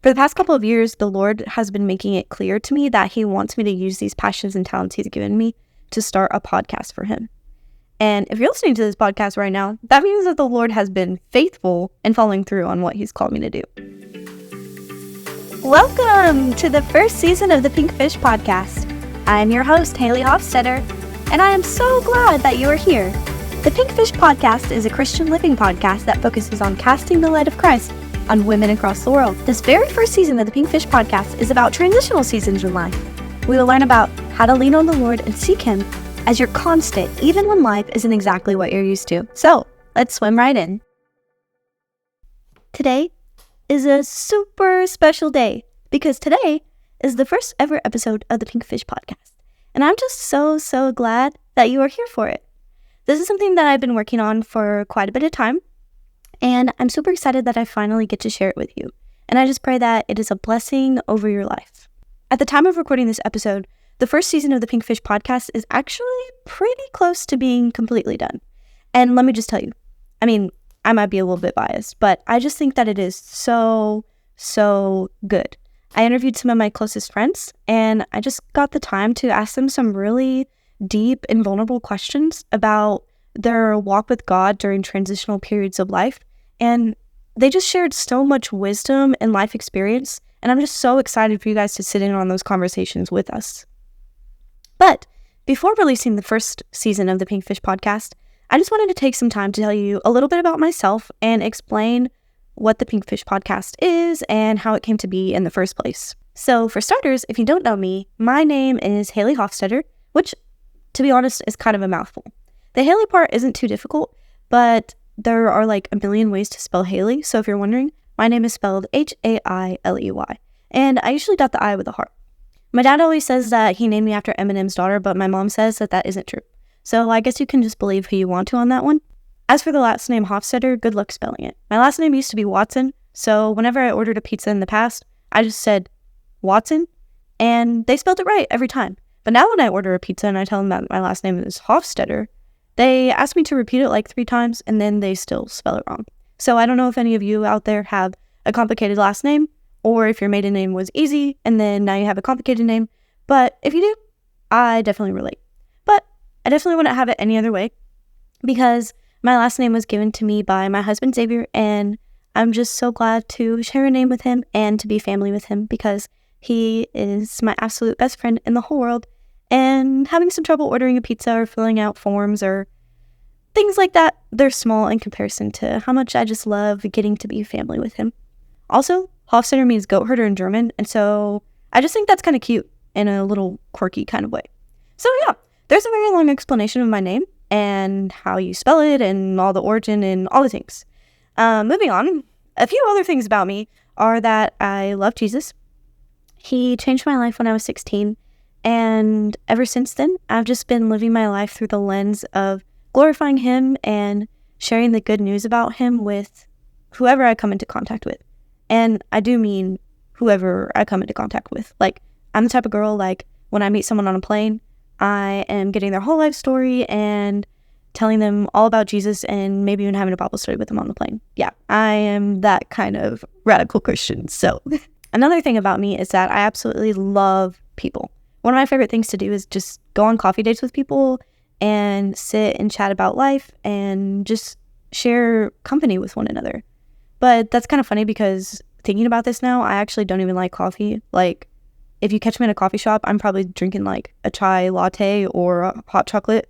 For the past couple of years, the Lord has been making it clear to me that He wants me to use these passions and talents He's given me to start a podcast for Him. And if you're listening to this podcast right now, that means that the Lord has been faithful and following through on what He's called me to do. Welcome to the first season of the Pink Fish Podcast. I'm your host, Hailey Hofstetter, and I am so glad that you are here. The Pink Fish Podcast is a Christian living podcast that focuses on casting the light of Christ on women across the world. This very first season of the Pink Fish Podcast is about transitional seasons in life. We will learn about how to lean on the Lord and seek Him as your constant, even when life isn't exactly what you're used to. So, let's swim right in. Today is a super special day because today is the first ever episode of the Pink Fish Podcast. And I'm just so glad that you are here for it. This is something that I've been working on for quite a bit of time, and I'm super excited that I finally get to share it with you. And I just pray that it is a blessing over your life. At the time of recording this episode, the first season of the Pink Fish Podcast is actually pretty close to being completely done. And let me just tell you, I might be a little bit biased, but I just think that it is so good. I interviewed some of my closest friends, and I just got the time to ask them some really deep and vulnerable questions about their walk with God during transitional periods of life. And they just shared so much wisdom and life experience. And I'm just so excited for you guys to sit in on those conversations with us. But before releasing the first season of the Pink Fish Podcast, I just wanted to take some time to tell you a little bit about myself and explain what the Pink Fish Podcast is and how it came to be in the first place. So for starters, if you don't know me, my name is Hailey Hofstetter, which, to be honest, is kind of a mouthful. The Hailey part isn't too difficult, but there are like a million ways to spell Hailey. So if you're wondering, my name is spelled Hailey. And I usually dot the I with a heart. My dad always says that he named me after Eminem's daughter, but my mom says that that isn't true. So I guess you can just believe who you want to on that one. As for the last name Hofstetter, good luck spelling it. My last name used to be Watson, so whenever I ordered a pizza in the past, I just said Watson, and they spelled it right every time. But now when I order a pizza and I tell them that my last name is Hofstetter, they ask me to repeat it like 3 times, and then they still spell it wrong. So I don't know if any of you out there have a complicated last name, or if your maiden name was easy, and then now you have a complicated name. But if you do, I definitely relate. But I definitely wouldn't have it any other way, because my last name was given to me by my husband, Xavier, and I'm just so glad to share a name with him and to be family with him, because he is my absolute best friend in the whole world. And having some trouble ordering a pizza or filling out forms or things like that, they're small in comparison to how much I just love getting to be family with him. Also, Hofstetter means goat herder in German, and so I just think that's kind of cute in a little quirky kind of way. So yeah, there's a very long explanation of my name and how you spell it and all the origin and all the things. Moving on, a few other things about me are that I love Jesus. He changed my life when I was 16. And ever since then, I've just been living my life through the lens of glorifying Him and sharing the good news about Him with whoever I come into contact with. And I do mean whoever I come into contact with. Like, I'm the type of girl, like, when I meet someone on a plane, I am getting their whole life story and telling them all about Jesus and maybe even having a Bible study with them on the plane. Yeah, I am that kind of radical Christian. So another thing about me is that I absolutely love people. One of my favorite things to do is just go on coffee dates with people and sit and chat about life and just share company with one another. But that's kind of funny because thinking about this now, I actually don't even like coffee. Like, if you catch me in a coffee shop, I'm probably drinking like a chai latte or a hot chocolate.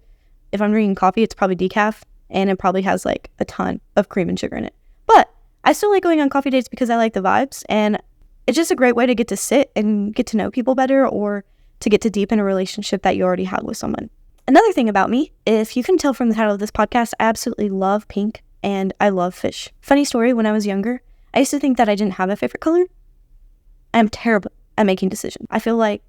If I'm drinking coffee, it's probably decaf, and it probably has like a ton of cream and sugar in it. But I still like going on coffee dates because I like the vibes, and it's just a great way to get to sit and get to know people better, or to get to deepen a relationship that you already had with someone. Another thing about me, if you can tell from the title of this podcast, I absolutely love pink and I love fish. Funny story, when I was younger, I used to think that I didn't have a favorite color. I am terrible at making decisions. I feel like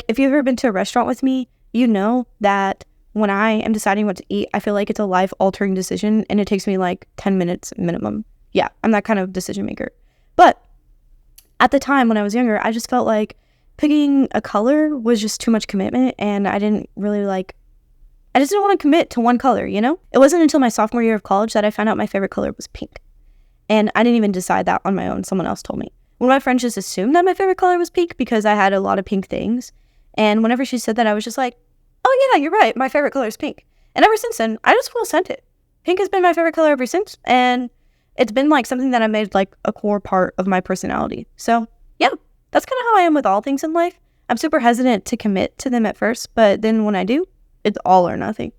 if you've ever been to a restaurant with me, you know that when I am deciding what to eat, I feel like it's a life-altering decision and it takes me like 10 minutes minimum. Yeah, I'm that kind of decision maker. But at the time when I was younger, I just felt like picking a color was just too much commitment, and I just didn't want to commit to one color, you know? It wasn't until my sophomore year of college that I found out my favorite color was pink. And I didn't even decide that on my own. Someone else told me. One of my friends just assumed that my favorite color was pink because I had a lot of pink things. And whenever she said that, I was just like, oh yeah, you're right. My favorite color is pink. And ever since then, I just will scent it. Pink has been my favorite color ever since. And it's been like something that I made like a core part of my personality. So yeah, that's kind of how I am with all things in life. I'm super hesitant to commit to them at first, but then when I do, it's all or nothing.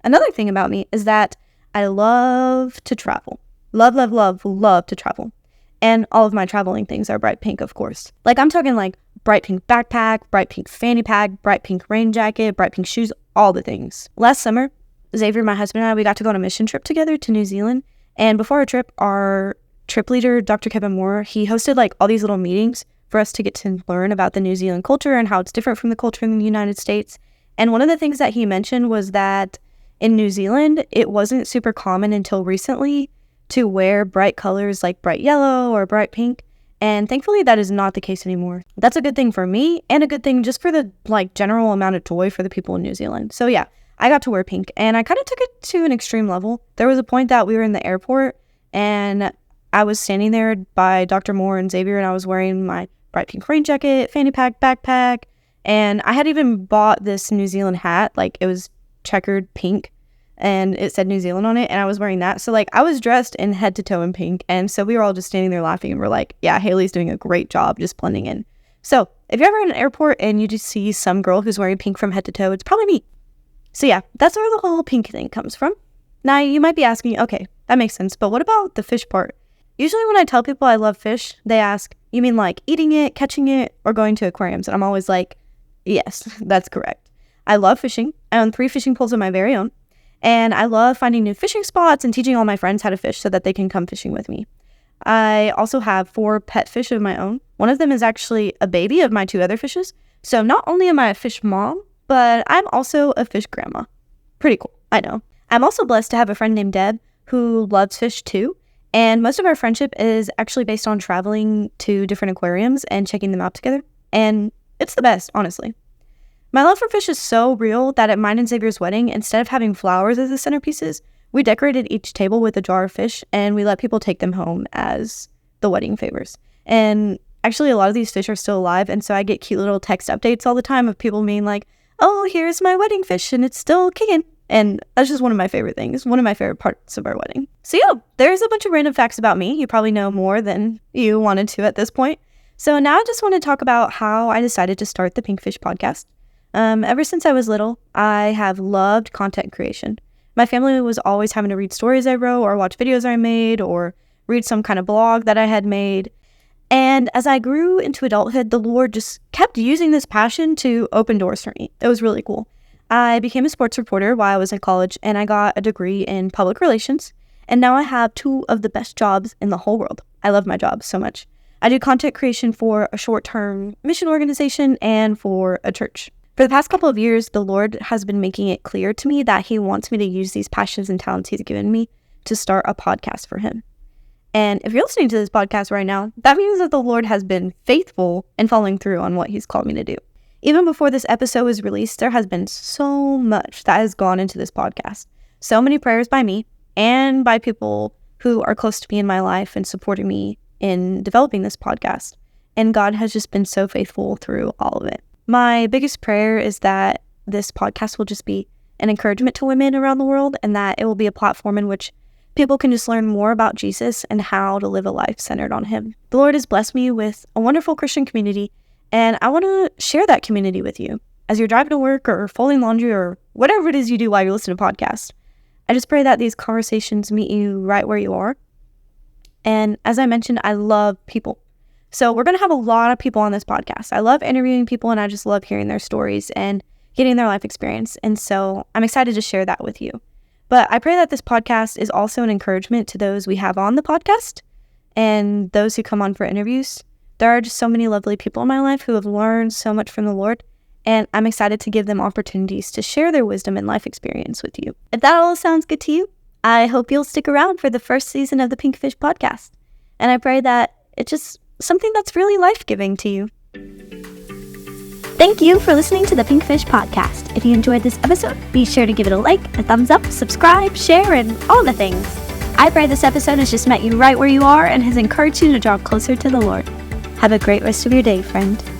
Another thing about me is that I love to travel. Love to travel. And all of my traveling things are bright pink, of course. Like I'm talking like bright pink backpack, bright pink fanny pack, bright pink rain jacket, bright pink shoes, all the things. Last summer, Xavier, my husband, and I, we got to go on a mission trip together to New Zealand. And before our trip, our trip leader, Dr. Kevin Moore, he hosted like all these little meetings for us to get to learn about the New Zealand culture and how it's different from the culture in the United States. And one of the things that he mentioned was that in New Zealand, it wasn't super common until recently to wear bright colors like bright yellow or bright pink. And thankfully, that is not the case anymore. That's a good thing for me and a good thing just for the like general amount of joy for the people in New Zealand. So yeah, I got to wear pink and I kind of took it to an extreme level. There was a point that we were in the airport and I was standing there by Dr. Moore and Xavier and I was wearing my bright pink rain jacket, fanny pack, backpack. And I had even bought this New Zealand hat, like it was checkered pink and it said New Zealand on it. And I was wearing that. So like I was dressed in head to toe in pink. And so we were all just standing there laughing and we're like, yeah, Hailey's doing a great job just blending in. So if you're ever in an airport and you just see some girl who's wearing pink from head to toe, it's probably me. So yeah, that's where the whole pink thing comes from. Now you might be asking, okay, that makes sense. But what about the fish part? Usually when I tell people I love fish, they ask, you mean like eating it, catching it, or going to aquariums? And I'm always like, yes, that's correct. I love fishing. I own 3 fishing poles of my very own. And I love finding new fishing spots and teaching all my friends how to fish so that they can come fishing with me. I also have 4 pet fish of my own. One of them is actually a baby of my 2 other fishes. So not only am I a fish mom, but I'm also a fish grandma. Pretty cool, I know. I'm also blessed to have a friend named Deb who loves fish too. And most of our friendship is actually based on traveling to different aquariums and checking them out together. And it's the best, honestly. My love for fish is so real that at mine and Xavier's wedding, instead of having flowers as the centerpieces, we decorated each table with a jar of fish and we let people take them home as the wedding favors. And actually a lot of these fish are still alive, and so I get cute little text updates all the time of people being like, oh, here's my wedding fish and it's still kicking. And that's just one of my favorite things, one of my favorite parts of our wedding. So yeah, there's a bunch of random facts about me. You probably know more than you wanted to at this point. So now I just want to talk about how I decided to start the Pinkfish podcast. Ever since I was little, I have loved content creation. My family was always having to read stories I wrote or watch videos I made or read some kind of blog that I had made. And as I grew into adulthood, the Lord just kept using this passion to open doors for me. It was really cool. I became a sports reporter while I was in college and I got a degree in public relations. And now I have 2 of the best jobs in the whole world. I love my job so much. I do content creation for a short-term mission organization and for a church. For the past couple of years, the Lord has been making it clear to me that He wants me to use these passions and talents He's given me to start a podcast for Him. And if you're listening to this podcast right now, that means that the Lord has been faithful and following through on what He's called me to do. Even before this episode was released, there has been so much that has gone into this podcast. So many prayers by me and by people who are close to me in my life and supporting me in developing this podcast. And God has just been so faithful through all of it. My biggest prayer is that this podcast will just be an encouragement to women around the world and that it will be a platform in which people can just learn more about Jesus and how to live a life centered on Him. The Lord has blessed me with a wonderful Christian community, and I want to share that community with you. As you're driving to work or folding laundry or whatever it is you do while you're listening to podcasts, I just pray that these conversations meet you right where you are. And as I mentioned, I love people. So we're going to have a lot of people on this podcast. I love interviewing people and I just love hearing their stories and getting their life experience. And so I'm excited to share that with you. But I pray that this podcast is also an encouragement to those we have on the podcast and those who come on for interviews. There are just so many lovely people in my life who have learned so much from the Lord, and I'm excited to give them opportunities to share their wisdom and life experience with you. If that all sounds good to you, I hope you'll stick around for the first season of the Pinkfish podcast. And I pray that it's just something that's really life-giving to you. Thank you for listening to the Pinkfish podcast. If you enjoyed this episode, be sure to give it a like, a thumbs up, subscribe, share, and all the things. I pray this episode has just met you right where you are and has encouraged you to draw closer to the Lord. Have a great rest of your day, friend.